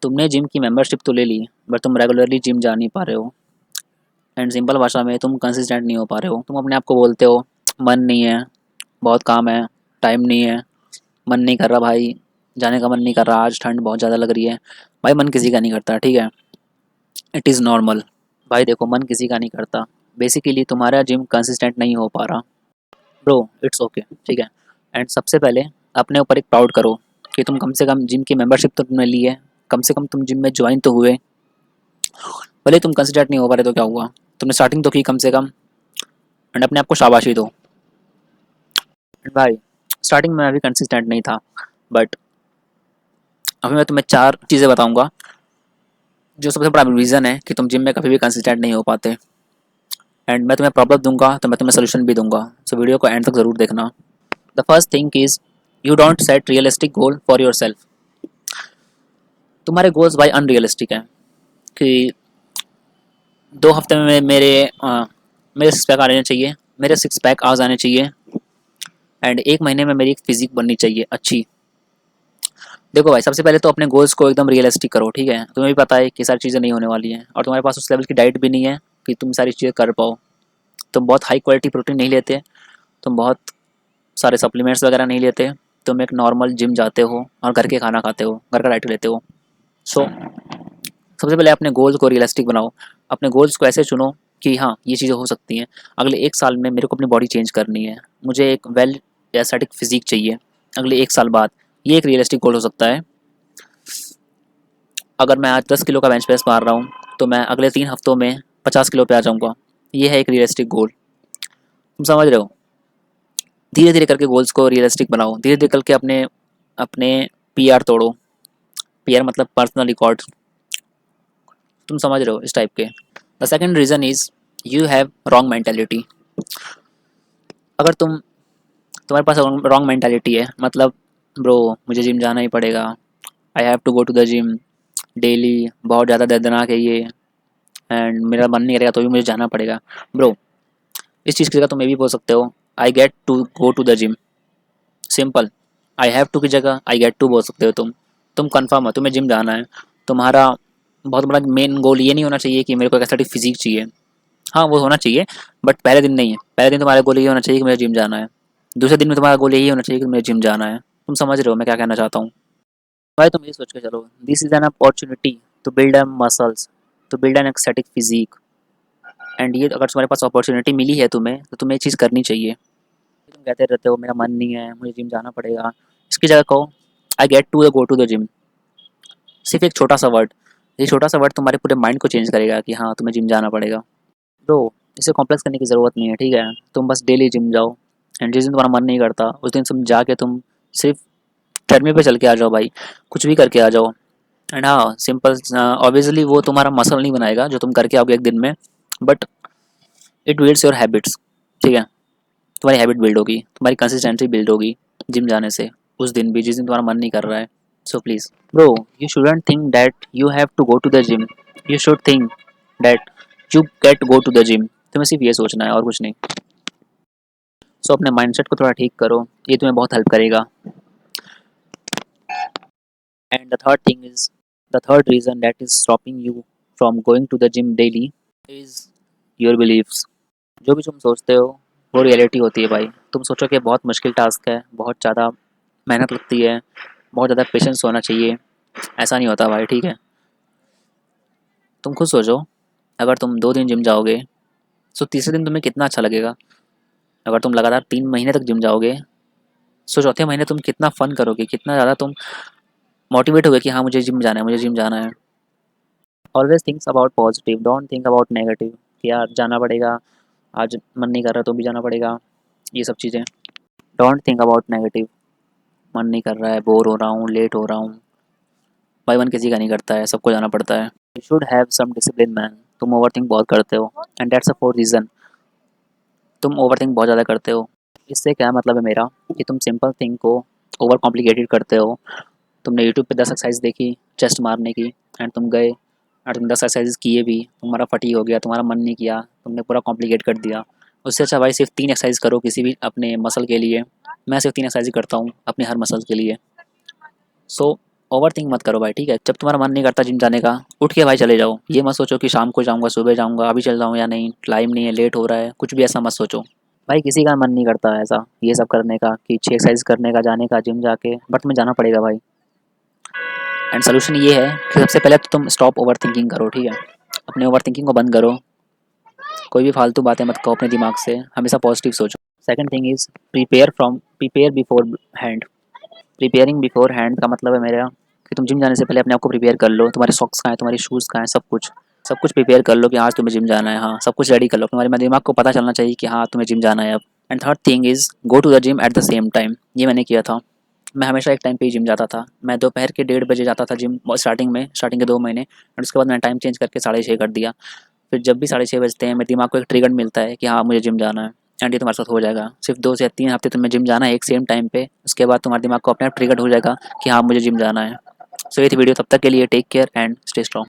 तुमने जिम की मेंबरशिप तो ले ली, बट तुम रेगुलरली जिम जा नहीं पा रहे हो। एंड सिंपल भाषा में तुम कंसिस्टेंट नहीं हो पा रहे हो। तुम अपने आप को बोलते हो मन नहीं है, बहुत काम है, टाइम नहीं है, मन नहीं कर रहा भाई, जाने का मन नहीं कर रहा, आज ठंड बहुत ज़्यादा लग रही है। भाई मन किसी का नहीं करता, ठीक है, इट इज़ नॉर्मल। भाई देखो, मन किसी का नहीं करता, बेसिकली तुम्हारा जिम कंसिस्टेंट नहीं हो पा रहा। ब्रो इट्स ओके, ठीक है। एंड सबसे पहले अपने ऊपर एक प्राउड करो कि तुम कम से कम जिम की मेंबरशिप तो तुमने ली है, कम से कम तुम जिम में ज्वाइन तो हुए। भले तुम कंसिस्टेंट नहीं हो पा रहे तो क्या हुआ, तुमने स्टार्टिंग तो की कम से कम। एंड अपने आप को शाबाशी दो। एंड भाई स्टार्टिंग में मैं भी कंसिस्टेंट नहीं था, बट अभी मैं तुम्हें 4 चीज़ें बताऊंगा जो सबसे बड़ा रीज़न है कि तुम जिम में कभी भी कंसिस्टेंट नहीं हो पाते। एंड मैं तुम्हें प्रॉब्लम दूंगा तो मैं तुम्हें सोल्यूशन भी दूंगा, सो वीडियो को एंड तक ज़रूर देखना। The first thing is you don't set realistic goal for your self. तुम्हारे गोल्स भाई अनरियलिस्टिक हैं कि 2 हफ्ते में मेरे सिक्स पैक आ जाने चाहिए, मेरे सिक्स पैक आ जाने चाहिए, एंड 1 महीने में मेरी एक फिजिक बननी चाहिए अच्छी। देखो भाई, सबसे पहले तो अपने गोल्स को एकदम रियलिस्टिक करो, ठीक है। तुम्हें भी पता है कि सारी चीज़ें नहीं होने वाली हैं, और तुम्हारे पास उस लेवल की डाइट भी नहीं है कि तुम सारी चीज़ें कर पाओ। तुम बहुत हाई क्वालिटी प्रोटीन नहीं लेते, तुम बहुत सारे सप्लीमेंट्स वगैरह नहीं लेते, तुम एक नॉर्मल जिम जाते हो और घर के खाना खाते हो, घर का डाइट लेते हो। सो सबसे पहले अपने गोल्स को रियलिस्टिक बनाओ। अपने गोल्स को ऐसे चुनो कि हाँ, ये चीज़ें हो सकती हैं। अगले 1 साल में मेरे को अपनी बॉडी चेंज करनी है, मुझे एक वेल एस्थेटिक फिजिक चाहिए अगले 1 साल बाद। ये एक रियलिस्टिक गोल हो सकता है। अगर मैं आज 10 किलो का बेंच प्रेस मार रहा हूँ, तो मैं अगले 3 हफ्तों में 50 किलो पे आ जाऊँगा। ये है एक रियलिस्टिक गोल। तुम समझ रहे हो। धीरे धीरे करके गोल्स को रियलिस्टिक बनाओ, धीरे धीरे करके अपने अपने पीआर तोड़ो। पीआर मतलब पर्सनल रिकॉर्ड। तुम समझ रहे हो इस टाइप के। The second reason is you have wrong mentality. अगर तुम्हारे पास रॉन्ग मेंटेलिटी है, मतलब ब्रो मुझे जिम जाना ही पड़ेगा, I have to go to the gym daily, बहुत ज़्यादा दर्दनाक है ये, एंड मेरा मन नहीं करेगा तो भी मुझे जाना पड़ेगा। ब्रो इस चीज़ की जगह तुम ये भी बोल सकते हो, I get to go to the gym. Simple. I have to की जगह आई गेट टू बोल सकते हो तुम कंफर्म हो तुम्हें जिम जाना है। तुम्हारा बहुत बड़ा मेन गोल ये नहीं होना चाहिए कि मेरे को एक एस्थेटिक फिजिक चाहिए। हाँ वो होना चाहिए, बट पहले दिन नहीं है। पहले दिन तुम्हारा गोल ये होना चाहिए कि मुझे जिम जाना है। दूसरे दिन में तुम्हारा गोल यही होना चाहिए कि मुझे जिम जाना है। तुम समझ रहे हो मैं क्या कहना चाहता हूँ। भाई तुम ये सोच के चलो, this is an opportunity to build a muscles, to build an aesthetic physique. And ये अगर तुम्हारे पास अपॉर्चुनिटी मिली है तुम्हें, तो तुम्हें ये चीज़ करनी चाहिए। तुम कहते रहते हो मेरा मन नहीं है, मुझे जिम जाना पड़ेगा, इसकी जगह कहो I get to the go to the gym. सिर्फ एक छोटा सा वर्ड, ये छोटा सा वर्ड तुम्हारे पूरे माइंड को चेंज करेगा कि हाँ तुम्हें जिम जाना पड़ेगा। तो इसे कॉम्प्लेक्स करने की ज़रूरत नहीं है, ठीक है। तुम बस डेली जिम जाओ, एंड जिस दिन तुम्हारा मन नहीं करता उस दिन तुम जाके तुम सिर्फ ट्रेडमिल पे चल के आ जाओ भाई, कुछ भी करके आ जाओ। एंड हाँ सिंपल, ऑब्वियसली वो तुम्हारा मसल नहीं बनाएगा जो तुम करके आओगे एक दिन में, but it builds your habits, ठीक है। तुम्हारी हैबिट बिल्ड होगी, तुम्हारी कंसिस्टेंसी बिल्ड होगी जिम जाने से, उस दिन भी जिस दिन तुम्हारा मन नहीं कर रहा है। So please bro, you shouldn't think that you have to go to the gym, you should think that you get go to the gym. तुम्हें सिर्फ ये सोचना है और कुछ नहीं। सो अपने माइंडसेट को थोड़ा ठीक करो, ये तुम्हें बहुत हेल्प करेगा। And the third thing is, the third reason that is stopping you from going to the gym daily is your beliefs. जो भी तुम सोचते हो वो रियलिटी होती है भाई। तुम सोचो कि बहुत मुश्किल टास्क है, बहुत ज़्यादा मेहनत लगती है, बहुत ज़्यादा पेशेंस होना चाहिए, ऐसा नहीं होता भाई, ठीक है। तुम खुद सोचो, अगर तुम 2 दिन जिम जाओगे तो तीसरे दिन तुम्हें कितना अच्छा लगेगा। अगर तुम लगातार 3 महीने तक जिम जाओगे, सो चौथे महीने तुम कितना फन करोगे, कितना ज़्यादा तुम मोटिवेट होगे कि हाँ मुझे जिम जाना है, मुझे जिम जाना है। Always thinks about positive, don't think about negative कि यार जाना पड़ेगा, आज मन नहीं कर रहा तो भी जाना पड़ेगा, ये सब चीज़ें। Don't think about negative. मन नहीं कर रहा है, बोर हो रहा हूँ, लेट हो रहा हूँ, भाई मन किसी का नहीं करता है, सबको जाना पड़ता है। You should have some discipline man. तुम ओवर थिंक बहुत करते हो, and that's a fourth reason. तुम ओवर थिंक बहुत ज़्यादा करते हो। इससे क्या मतलब है मेरा, कि तुम सिंपल थिंग को ओवर कॉम्प्लिकेटेड करते हो। तुमने यूट्यूब पे 10 एक्सरसाइज देखी चेस्ट मारने की, एंड तुम गए और तुम 10 एक्सरसाइज किए भी, तुम्हारा फटी हो गया, तुम्हारा मन नहीं किया, तुमने पूरा कॉम्प्लिकेट कर दिया। उससे अच्छा भाई सिर्फ 3 एक्सरसाइज करो किसी भी अपने मसल के लिए। मैं सिर्फ 3 एक्सरसाइज करता हूँ अपने हर मसल के लिए। सो ओवर थिंक मत करो भाई, ठीक है। जब तुम्हारा मन नहीं करता जिम जाने का, उठ के भाई चले जाओ। ये मत सोचो कि शाम को जाऊंगा, सुबह जाऊंगा, अभी चल जाऊँ या नहीं, टाइम नहीं है, लेट हो रहा है, कुछ भी ऐसा मत सोचो भाई। किसी का मन नहीं करता ऐसा ये सब करने का, कि अच्छी एक्सरसाइज करने का, जाने का जिम जाके, बट में जाना पड़ेगा भाई। एंड सोल्यूशन ये है कि सबसे पहले तो तुम स्टॉप ओवर थिंकिंग करो, ठीक है। अपने ओवर थिंकिंग को बंद करो, कोई भी फालतू बातें मत कहो अपने दिमाग से, हमेशा पॉजिटिव सोचो। Second thing is prepare before hand. Preparing before hand का मतलब है मेरा कि तुम जिम जाने से पहले अपने आप को प्रिपेयर कर लो। तुम्हारे सॉक्स कहाँ हैं, तुम्हारे शूज़ कहाँ हैं, सब कुछ प्रिपेयर कर लो कि आज तुम्हें जिम जाना है। हाँ, सब कुछ रेडी कर लो, तुम्हारे दिमाग को पता चलना चाहिए कि हाँ तुम्हें जिम जाना है अब। And third thing is go to the gym at the same time. ये मैंने किया था। मैं हमेशा एक टाइम पे ही जिम जाता था। मैं दोपहर के 1:30 बजे जाता था जिम स्टार्टिंग के 2 महीने, और उसके बाद मैंने टाइम चेंज करके 6:30 कर दिया। फिर जब भी 6:30 बजते हैं, मेरे दिमाग को एक ट्रिगर मिलता है कि हाँ मुझे जिम जाना है। एंड ये तुम्हारे साथ हो जाएगा। सिर्फ 2 से 3 हफ्ते तुम्हें जिम जाना है एक सेम टाइम पे, उसके बाद तुम्हारे दिमाग को अपने आप ट्रिगर हो जाएगा कि हाँ मुझे जिम जाना है। सो ये थी वीडियो, तब तक के लिए take care and stay strong.